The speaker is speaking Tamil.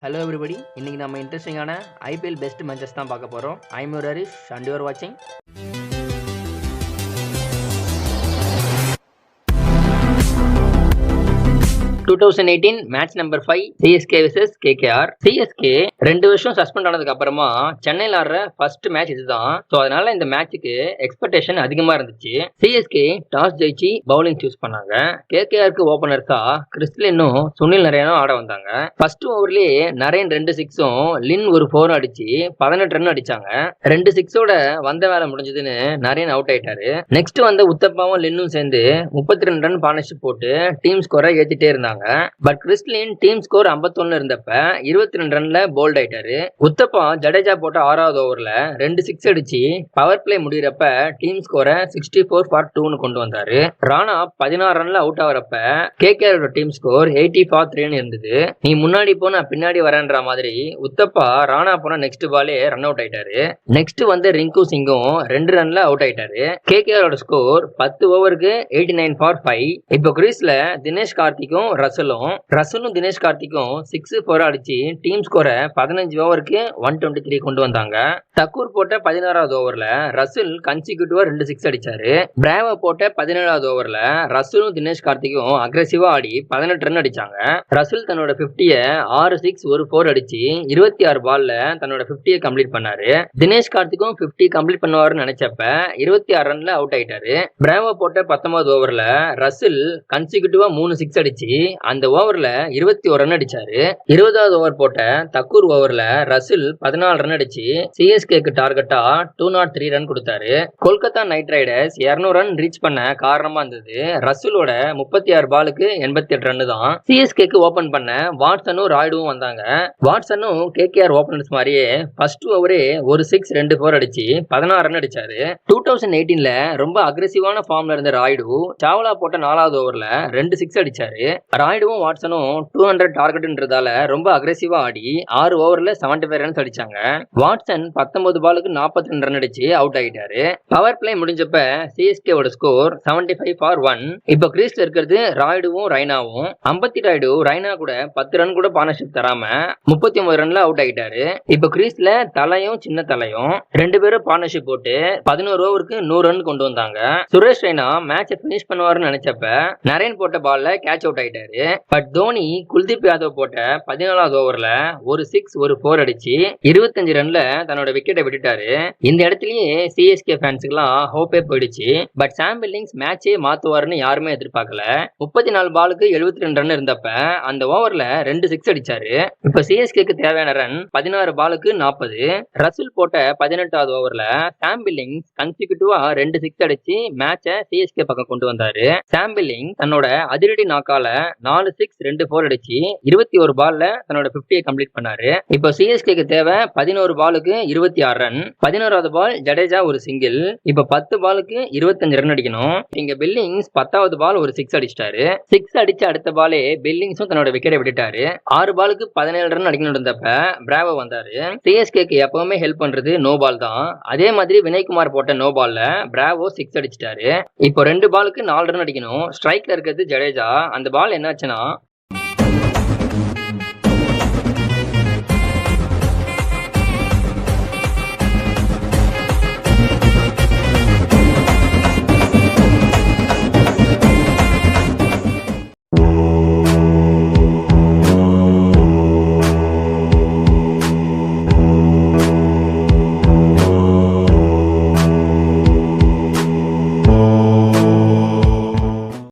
Hello everybody. இன்னைக்கு நம்ம இன்ட்ரெஸ்டிங்கான ஐபிஎல் பெஸ்ட் மேட்சஸ் தான் பார்க்க போறோம். I'm your Harish and you are watching 2018 match number 5 CSK vs KKR. CSK 2 வருஷம் சஸ்பெண்ட் ஆனதுக்கு அப்புறமா சென்னையில் ஆடுற ஃபர்ஸ்ட் மேட்ச் இதுதான். ஸோ அதனால இந்த மேட்சுக்கு எக்ஸ்பெக்டேஷன் அதிகமா இருந்துச்சு. சிஎஸ்கே டாஸ் ஜெயிச்சு பவுலிங் சூஸ் பண்ணாங்க. கேகேஆருக்கு ஓபனர்ஸா கிறிஸ்லினும் சுனில் நரேனும் ஆட வந்தாங்க. ஃபர்ஸ்ட் ஓவர்லயே நரேன் 2 சிக்ஸும் லின் ஒரு 4 அடிச்சு 18 ரன் அடிச்சாங்க. 2 சிக்ஸோட வந்த வேலை முடிஞ்சதுன்னு நரேன் அவுட் ஆயிட்டாரு. நெக்ஸ்ட் வந்த உத்தப்பாவும் லின்னும் சேர்ந்து 32 ரன் பார்ட்னர்ஷிப் போட்டு டீம் ஸ்கோரை ஏத்திட்டே இருந்தாங்க. பட் கிறிஸ்லின் டீம் ஸ்கோர் 51 இருந்தப்ப 22 ரன்ல போல்ட் ஆயிட்டாரு. உத்தப்பா ஜடேஜா போட்ட 6வது ஓவர்ல 2 சிக்ஸ் அடிச்சு பவர் பிளே முடியறப்ப டீம் ஸ்கோரை 64 for 2 கொண்டு வந்தாரு. ராணா 16 ரன்ல அவுட் ஆகிறப்ப கேகேஆரோட டீம் ஸ்கோர் 80 for 3 இருந்தது. நீ முன்னாடி போன பின்னாடி வரேன்ற மாதிரி உத்தப்பா ராணா போன நெக்ஸ்ட் பாலே ரன் அவுட் ஆயிட்டாரு. நெக்ஸ்ட் வந்து ரிங்கு சிங்கும் 2 ரன்ல அவுட் ஆயிட்டாரு. கேகேஆரோட ஸ்கோர் 10 ஓவருக்கு 89 for 5. இப்போ கிரீஸ்ல தினேஷ் கார்த்திக்கும் ரசலும் தினேஷ் கார்த்திக்கும் 6-4 அடிச்சு டீம் ஸ்கோரை 15 ஓவருக்கு 123 கொண்டு வந்தாங்க. தக்கூர் போட்ட 16வது ஓவர்ல ரசல் கன்சிக்யூட்டிவா 2 சிக்ஸ் அடிச்சாரு. பிராவோ போட்ட 17வது ஓவர்ல ரசலும் தினேஷ் கார்த்திக்கும் அக்ரெசிவா ஆடி 18 ரன் அடிச்சாங்க. ரசல் தன்னோட 50ய 6 சிக்ஸ் ஒரு 4 அடிச்சு 26 பால்ல தன்னோட 50ய கம்ப்ளீட் பண்ணாரு. தினேஷ் கார்த்திக்கும் 50 கம்ப்ளீட் பண்ணுவாருன்னு நினைச்சப்ப 26 ரன்ல அவுட் ஆயிட்டாரு. பிராவோ போட்ட 19வது ஓவர்ல ரசல் கன்சிக்யூட்டிவா 3 சிக்ஸ் அடிச்சு அந்த ஓவர்ல 21 ரன் அடிச்சாரு. 20வது ஓவர் போட்ட தக்கூர் ஓவர்ல ரசில் 14 ரன் அடிச்சு சிஎஸ்கேக்கு டார்கெட்டா 203 ரன் கொடுத்தாரு. Kolkata night Riders 200 run reach பண்ண காரணமா இருந்தது ரசிலோட 36 பாலுக்கு 88 ரன் தான். சிஎஸ்கேக்கு ஓபன் பண்ண வாட்சனும் ராய்டுவும் வந்தாங்க. வாட்சனும் கேகேஆர் ஓபனர்ஸ் மாதிரியே ஃபர்ஸ்ட் ஓவரே ஒரு 6 2 4 அடிச்சு 16 ரன் அடிச்சாரு. 2018ல ரொம்ப அக்ரெசிவான ஃபார்ம்ல இருந்த ராய்டு சாவ்லா போட்ட 4வது ஓவர்ல 2 சிக்ஸ் அடிச்சாரு. ராய்டுவும் வாட்சனும் 200 டார்கெட்ன்றதால ரொம்ப அக்ரெசிவா ஆடி 6 ஓவர்ல 75 ரன்ஸ் அடிச்சாங்க. வாட்சன் 19 பாலுக்கு 42 ரன் அடிச்சு அவுட் ஆயிட்டாரு. பவர் பிளே முடிஞ்சப்ப சிஎஸ்கேவோட ஸ்கோர் 75 for 1. இப்போ கிரீஸ்ல இருக்கிறது ராய்டுவும் ரைனாவும். அம்பத்தி ராய்டு ரைனா கூட 10 ரன் கூட பார்ட்னர்ஷிப் தராம 39 ரன்ல அவுட் ஆயிட்டாரு. இப்போ கிரீஸ்ல தலையும் சின்ன தலையும் 2 பேரும் பார்ட்னர்ஷிப் போட்டு 11 ஓவருக்கு 100 ரன் கொண்டு வந்தாங்க. சுரேஷ் ரெய்னா மேட்சை பினிஷ் பண்ணுவாருன்னு நினைச்சப்ப நரேன் போட்ட பால்ல கேட்ச் அவுட் ஆயிட்டாரு. பட் தோனி குல்தீப் யாதவ் போட்ட 14வது ஓவர்ல ஒரு 6 ஒரு 4 அடிச்சு 25 ரன்ல தன்னோட விக்கெட்டை விட்டுட்டாரு. இந்த இடத்துலயே சிஎஸ்கே ஃபேன்ஸுக்குலாம் ஹோப்பே போயிடுச்சு. பட் சாம் பில்லிங்ஸ் மேட்சே மாத்துவாருன்னு யாருமே எதிர்பார்க்கல. 34 பாலுக்கு 72 ரன் இருந்தப்ப அந்த ஓவர்ல 2 சிக்ஸ் அடிச்சாரு. இப்ப சிஎஸ்கேக்கு தேவையான ரன் 16 பாலுக்கு 40. ரசில் போட்ட 18வது ஓவர்ல சாம் பில்லிங்ஸ் கன்சிக்யூட்டிவா 2 சிக்ஸ் அடிச்சு மேட்சை சிஎஸ்கே பக்கம் கொண்டு வந்தாரு. சாம் பில்லிங்ஸ் தன்னோட அதிரடி நாக்கால 4 சிக்ஸ் 2 4 அடிச்சு 21 பால்ல தன்னோட 50ய கம்ப்ளீட் பண்ணாரு. இப்போ சிஎஸ்கேக்கு தேவை 11 பாலுக்கு 26 ரன். 11வது பால் ஜடேஜா ஒரு சிங்கிள். இப்போ 10 பாலுக்கு 25 ரன் அடிக்கணும். இங்க பில்லிங்ஸ் 10வது பால் ஒரு 6 அடிச்சிட்டாரு. 6 அடிச்ச அடுத்த பாலே பில்லிங்ஸும் தன்னோட விக்கெட்டை விட்டுட்டாரு. 6 பாலுக்கு 17 ரன் அடிக்கணும் இருந்தப்ப பிராவோ வந்தாரு. சிஎஸ்கேக்கு எப்பவுமே ஹெல்ப் பண்றது நோ பால் தான். அதே மாதிரி வினய்குமார் போட்ட நோ பால்ல பிராவோ 6 அடிச்சிட்டாரு. இப்போ 2 பாலுக்கு 4 ரன் அடிக்கணும். ஸ்ட்ரைக்ல இருக்கிறது ஜடேஜா. அந்த பால் என்னாச்சுன்னா